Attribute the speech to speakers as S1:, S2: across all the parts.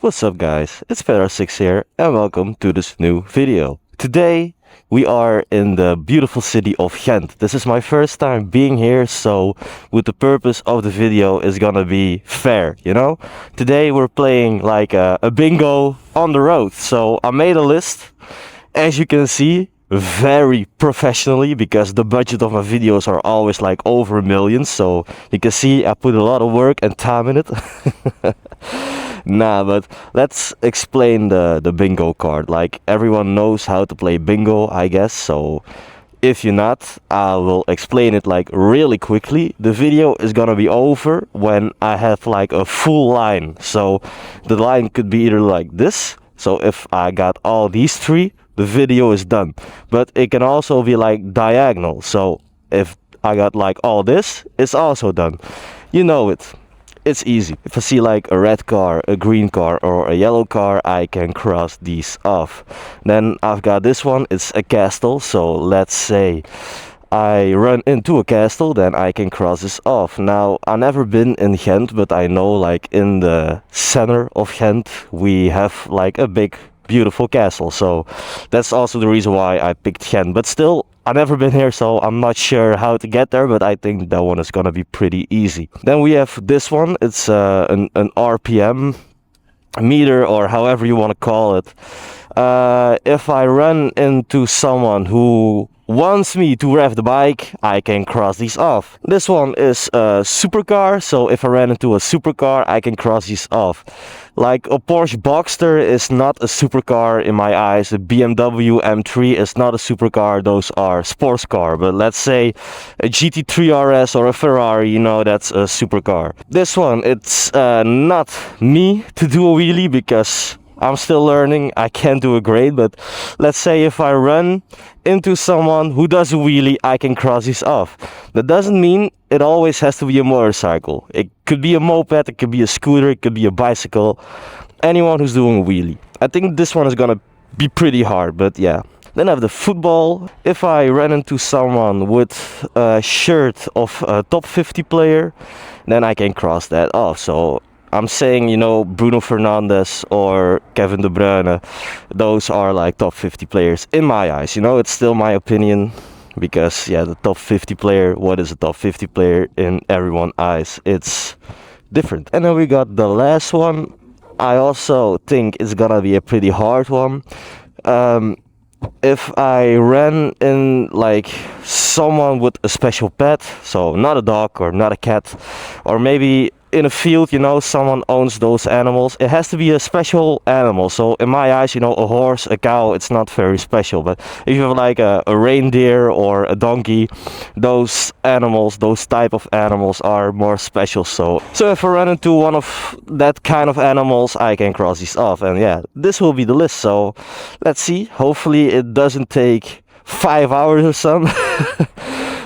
S1: What's up guys, it's Pedro6 here and welcome to this new video. Today we are in the beautiful city of Ghent. This is my first time being here, so with the purpose of the video is gonna be fair, you know? Today we're playing like a bingo on the road, so I made a list, as you can see, very professionally, because the budget of my videos are always like over a million, so you can see I put a lot of work and time in it. Nah, but let's explain the bingo card. Like, everyone knows how to play bingo, I guess, so if you're not, I will explain it like really quickly. The video is gonna be over when I have like a full line, so the line could be either like this, so if I got all these three, the video is done, but it can also be like diagonal, so if I got like all this, it's also done. You know it. It's easy. If I see like a red car, a green car or a yellow car, I can cross these off. Then I've got this one, it's a castle, so let's say I run into a castle, then I can cross this off. Now, I've never been in Ghent, but I know like in the center of Ghent we have like a big beautiful castle, so that's also the reason why I picked Ghent. But still, I've never been here, so I'm not sure how to get there, but I think that one is gonna be pretty easy. Then we have this one, it's an RPM meter, or however you want to call it. If I run into someone who wants me to rev the bike, I can cross these off. This one is a supercar, so if I ran into a supercar, I can cross these off. Like a Porsche Boxster is not a supercar in my eyes, a BMW M3 is not a supercar, those are sports car. But let's say a GT3 RS or a Ferrari, you know, that's a supercar. This one, it's not me to do a wheelie because I'm still learning, I can't do it great, but let's say if I run into someone who does a wheelie, I can cross these off. That doesn't mean it always has to be a motorcycle. It could be a moped, it could be a scooter, it could be a bicycle. Anyone who's doing a wheelie. I think this one is gonna be pretty hard, but yeah. Then I have the football. If I ran into someone with a shirt of a top 50 player, then I can cross that off. So I'm saying, you know, Bruno Fernandes or Kevin De Bruyne, those are like top 50 players in my eyes. You know, it's still my opinion because, yeah, the top 50 player, what is a top 50 player in everyone's eyes? It's different. And then we got the last one. I also think it's gonna be a pretty hard one. If I ran in like someone with a special pet, so not a dog or not a cat, or maybe in a field, you know, someone owns those animals, it has to be a special animal. So in my eyes, you know, a horse, a cow, it's not very special. But if you have like a reindeer or a donkey, those animals, those type of animals are more special. So if I run into one of that kind of animals, I can cross these off. And yeah, this will be the list. So let's see, hopefully it doesn't take 5 hours or something.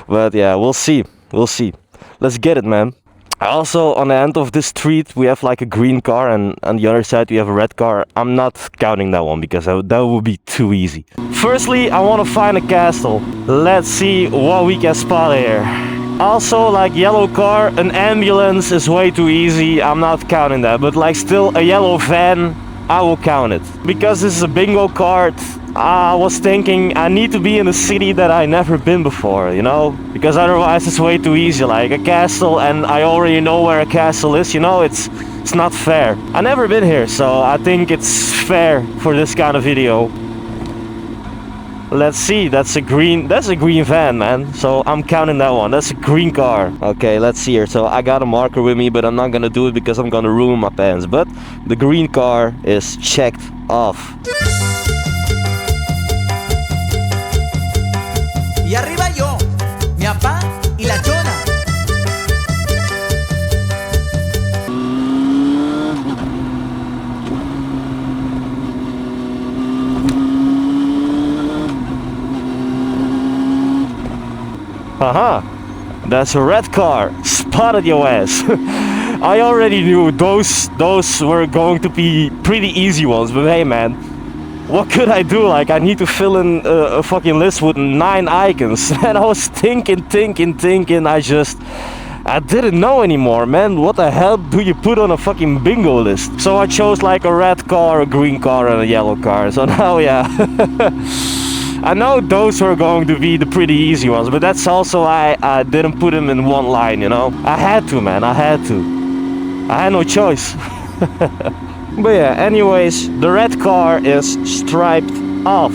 S1: But yeah, we'll see, let's get it, man. Also, on the end of this street we have like a green car, and on the other side we have a red car. I'm not counting that one because that would be too easy. Firstly, I want to find a castle. Let's see what we can spot here. Also, like yellow car, an ambulance is way too easy. I'm not counting that, but like still a yellow van, I will count it. Because this is a bingo card, I was thinking I need to be in a city that I never been before, you know? Because otherwise it's way too easy, like a castle and I already know where a castle is, you know? It's not fair. I never been here, so I think it's fair for this kind of video. Let's see, that's a green van, man. So I'm counting that one. That's a green car. Okay, let's see here. So I got a marker with me, but I'm not gonna do it because I'm gonna ruin my pants. But the green car is checked off.
S2: Y arriba yo, mi papá y la chona.
S1: Haha, that's a red car. Spotted your ass. I already knew those were going to be pretty easy ones, but hey man, what could I do? Like, I need to fill in a fucking list with 9 icons. And I was thinking, I just I didn't know anymore, man. What the hell do you put on a fucking bingo list? So I chose like a red car, a green car, and a yellow car. So now, yeah. I know those are going to be the pretty easy ones, but that's also why I didn't put them in one line, you know? I had to, man. I had to. I had no choice. But yeah, anyways, the red car is striped off.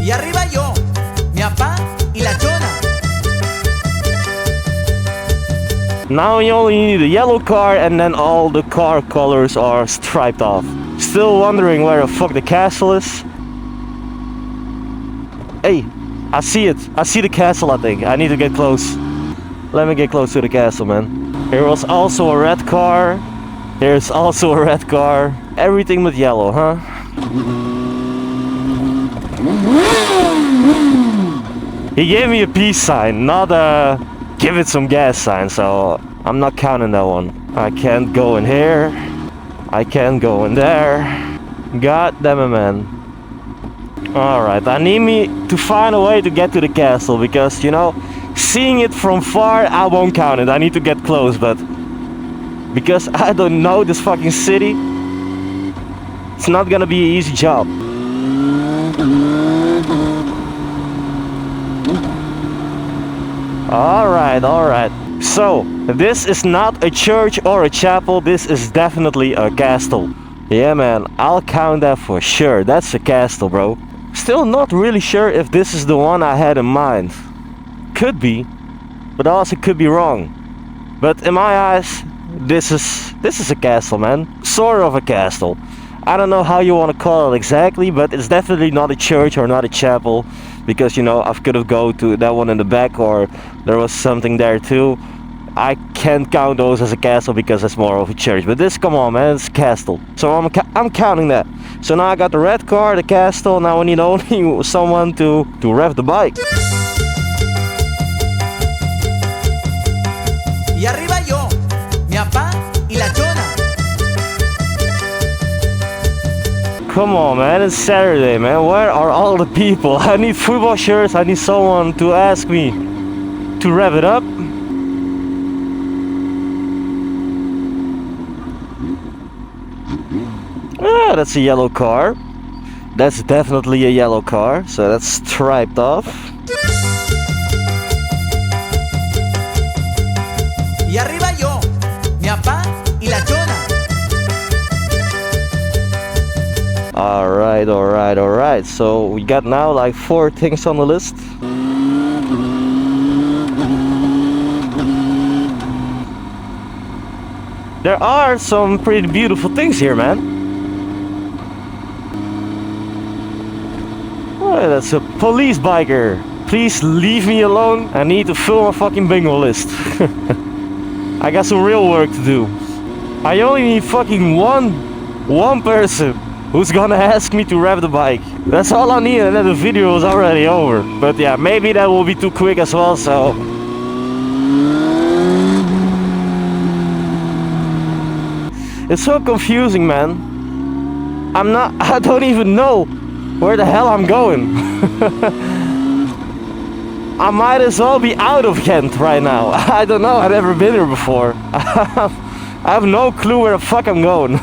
S2: Y arriba yo, mi papá y la chona.
S1: Now you only need a yellow car and then all the car colors are striped off. Still wondering where the fuck the castle is? Hey, I see it. I see the castle, I think. I need to get close. Let me get close to the castle, man. Here was also a red car. Here's also a red car. Everything but yellow, huh? He gave me a peace sign, not a give it some gas sign, so I'm not counting that one. I can't go in here. I can't go in there. God damn it, man. Alright, I need me to find a way to get to the castle, because, you know, seeing it from far, I won't count it. I need to get close, but because I don't know this fucking city, it's not gonna be an easy job. Alright. So, this is not a church or a chapel, this is definitely a castle. Yeah, man, I'll count that for sure. That's a castle, bro. Still not really sure if this is the one I had in mind. Could be, but also could be wrong. But in my eyes, this is a castle, man. Sort of a castle. I don't know how you want to call it exactly, but it's definitely not a church or not a chapel, because, you know, I could have go to that one in the back, or there was something there too. I can't count those as a castle because it's more of a church. But this, come on, man, it's a castle. So I'm counting that. So now I got the red car, the castle. Now we need only someone to rev the bike.
S2: Y arriba yo, mi papá y la chona.
S1: Come on, man, it's Saturday, man. Where are all the people? I need football shirts. I need someone to ask me to rev it up. Ah, that's a yellow car. That's definitely a yellow car, so that's striped off.
S2: Y arriba yo, mi papá y la chona.
S1: Alright. So we got now like 4 things on the list. There are some pretty beautiful things here, man. Oh, that's a police biker. Please leave me alone. I need to fill my fucking bingo list. I got some real work to do. I only need fucking one person who's gonna ask me to rev the bike. That's all I need, and then the video is already over. But yeah, maybe that will be too quick as well, so... It's so confusing, man. I don't even know where the hell I'm going. I might as well be out of Ghent right now. I don't know, I've never been here before. I have no clue where the fuck I'm going.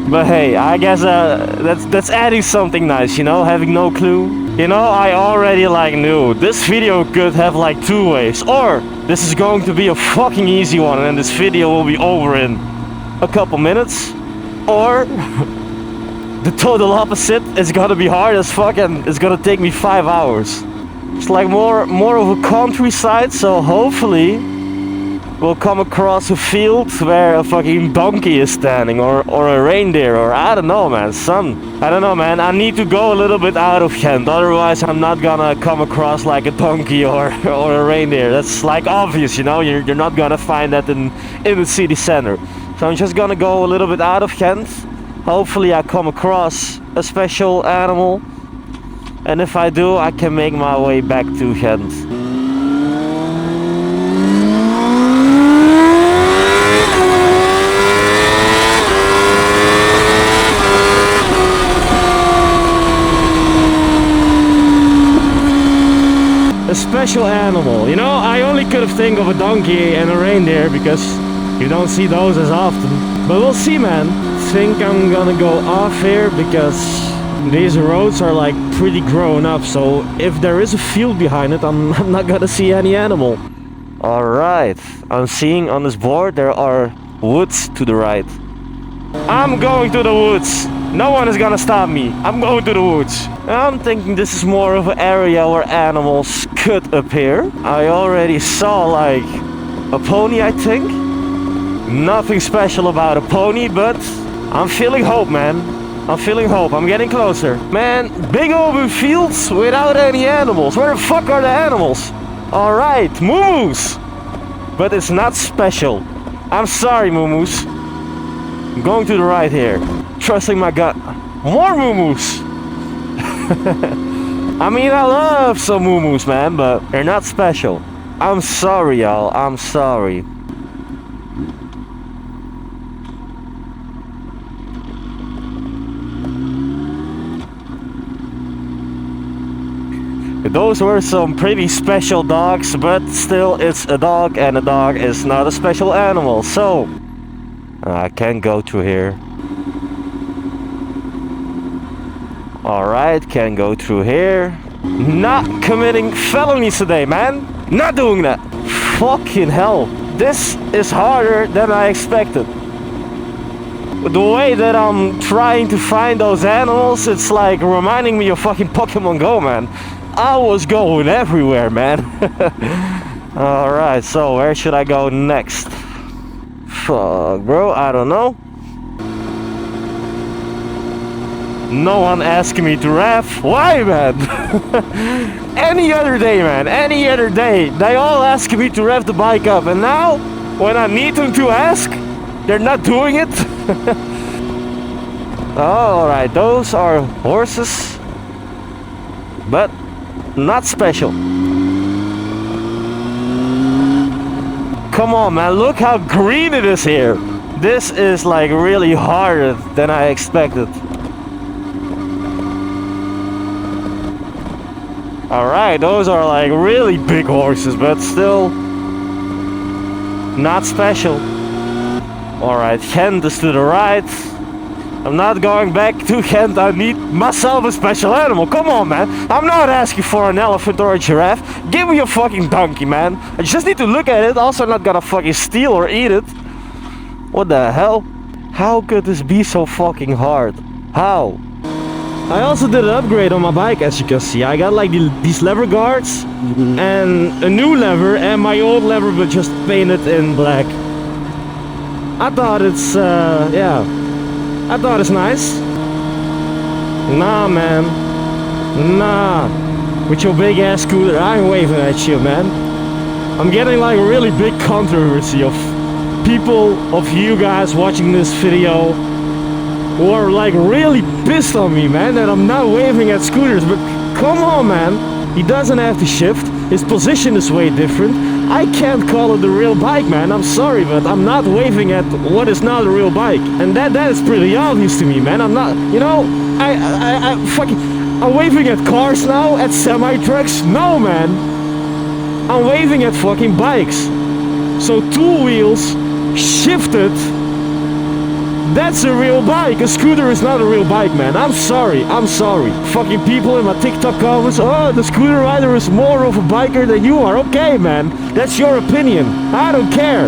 S1: But hey, I guess that's adding something nice, you know, having no clue. You know, I already like knew this video could have like 2 ways. Or this is going to be a fucking easy one and this video will be over in a couple minutes. Or the total opposite, it's gonna be hard as fuck and it's gonna take me 5 hours. It's like more of a countryside, so hopefully we'll come across a field where a fucking donkey is standing, or a reindeer, or I don't know, man, I don't know, man. I need to go a little bit out of Ghent, otherwise I'm not gonna come across like a donkey or a reindeer. That's like obvious, you know, you're not gonna find that in the city center. So I'm just gonna go a little bit out of Ghent. Hopefully I come across a special animal, and if I do, I can make my way back to Ghent. a special animal. You know, I only could have think of a donkey and a reindeer because you don't see those as often. But we'll see, man. Think I'm gonna go off here because these roads are like pretty grown up. So if there is a field behind it, I'm not gonna see any animal. Alright, I'm seeing on this board there are woods to the right. I'm going to the woods. No one is gonna stop me. I'm going to the woods. I'm thinking this is more of an area where animals could appear. I already saw like a pony, I think. Nothing special about a pony, but I'm feeling hope, man. I'm feeling hope. I'm getting closer. Man, big open fields without any animals. Where the fuck are the animals? Alright, moo-moos. But it's not special. I'm sorry, moo-moos. I'm going to the right here. Trusting my gut. More moo-moos. I mean, I love some moo-moos, man, but they're not special. I'm sorry, y'all. I'm sorry. Those were some pretty special dogs, but still it's a dog and a dog is not a special animal. So I can't go through here. Alright, can't go through here. Not committing felonies today, man. Not doing that. Fucking hell. This is harder than I expected. The way that I'm trying to find those animals, it's like reminding me of fucking Pokemon Go, man. I was going everywhere, man. Alright, so where should I go next? Fuck, bro, I don't know. No one asking me to ref. Why, man? Any other day, man. Any other day. They all ask me to rev the bike up. And now, when I need them to ask, they're not doing it. Alright, those are horses. But not special. Come on, man. Look how green it is here. This is like really harder than I expected. Alright, those are like really big horses, but still not special. Alright, Ghent is to the right. I'm not going back to Ghent. I need myself a special animal. Come on, man. I'm not asking for an elephant or a giraffe. Give me a fucking donkey, man. I just need to look at it. Also not gonna fucking steal or eat it. What the hell? How could this be so fucking hard? How? I also did an upgrade on my bike, as you can see. I got like these lever guards and a new lever and my old lever, but just painted in black. I thought it's, yeah. I thought it's nice. Nah, man. Nah. With your big ass scooter, I ain't waving at you, man. I'm getting like a really big controversy of people, of you guys watching this video who are like really pissed on me, man, that I'm not waving at scooters. But come on, man. He doesn't have to shift. His position is way different. I can't call it a real bike, man. I'm sorry, but I'm not waving at what is not a real bike. And that is pretty obvious to me, man. I'm not, you know, I'm waving at cars now, at semi-trucks. No, man. I'm waving at fucking bikes. So 2 wheels, shifted, that's a real bike. A scooter is not a real bike, man. I'm sorry. I'm sorry. Fucking people in my TikTok comments, oh, the scooter rider is more of a biker than you are. Okay, man. That's your opinion. I don't care.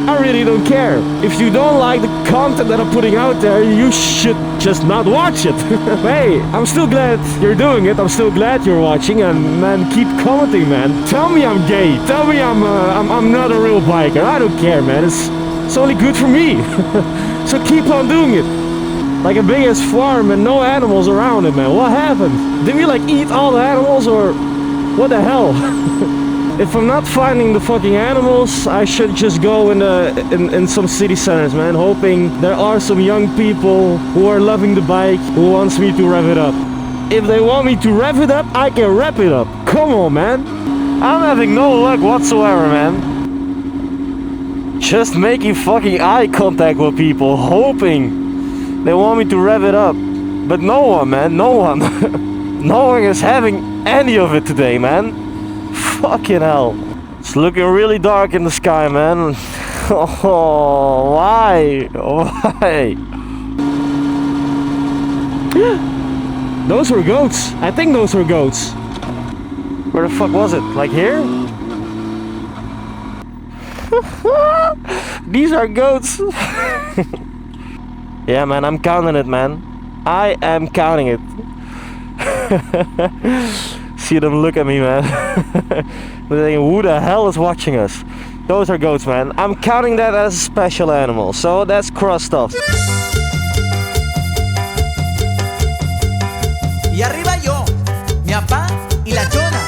S1: I really don't care. If you don't like the content that I'm putting out there, you should just not watch it. Hey, I'm still glad you're doing it. I'm still glad you're watching, and man, keep commenting, man. Tell me I'm gay. Tell me I'm not a real biker. I don't care, man. It's only good for me. So keep on doing it. Like a big ass farm and no animals around it, man. What happened? Did we like eat all the animals or what the hell? If I'm not finding the fucking animals, I should just go in some city centers, man. Hoping there are some young people who are loving the bike, who wants me to rev it up. If they want me to rev it up, I can rev it up. Come on, man. I'm having no luck whatsoever, man. Just making fucking eye contact with people, hoping they want me to rev it up. But no one, man, no one. No one is having any of it today, man. Fucking hell. It's looking really dark in the sky, man. Oh, why? Why? Those were goats. I think those were goats. Where the fuck was it? Like here? These are goats. Yeah, man, I'm counting it, man. I am counting it. See them look at me, man. They're thinking, who the hell is watching us? Those are goats, man. I'm counting that as a special animal, so that's crossed off.
S2: Y arriba yo, mi papá y la chona.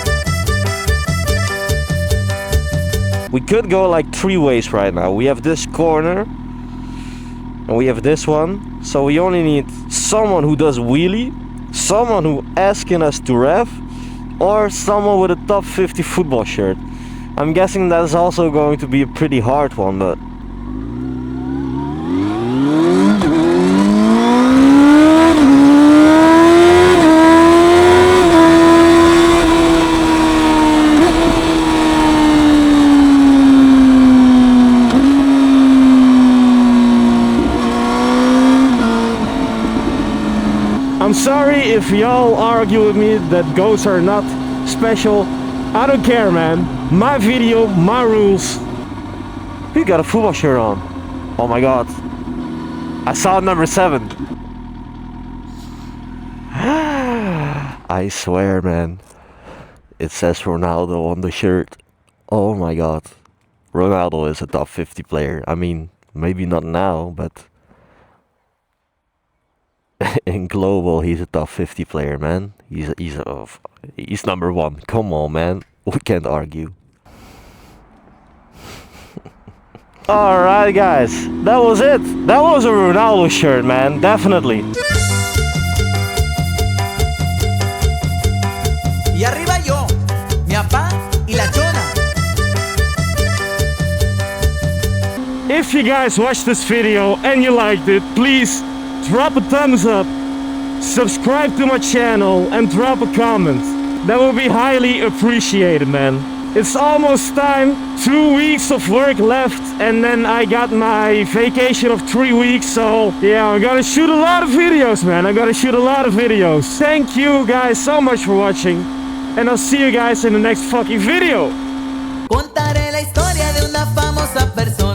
S1: We could go like 3 ways right now. We have this corner and we have this one. So we only need someone who does wheelie, someone who asking us to rev, or someone with a top 50 football shirt. I'm guessing that is also going to be a pretty hard one, but I'm sorry if y'all argue with me that goats are not special. I don't care, man. My video, my rules. You got a football shirt on. Oh my god. I saw number 7. I swear, man. It says Ronaldo on the shirt. Oh my god. Ronaldo is a top 50 player. I mean, maybe not now, but in global, he's a top 50 player, man. He's number 1. Come on, man. We can't argue. Alright, guys. That was it. That was a Ronaldo shirt, man. Definitely.
S2: Y arriba yo, mi papá y la chona.
S1: If you guys watched this video and you liked it, please drop a thumbs up, subscribe to my channel, and drop a comment. That will be highly appreciated, man. It's almost time. 2 weeks of work left, and then I got my vacation of 3 weeks, so yeah, I'm gonna shoot a lot of videos, man. I'm gonna shoot a lot of videos. Thank you guys so much for watching, and I'll see you guys in the next fucking video.
S2: Contaré la historia de una famosa persona.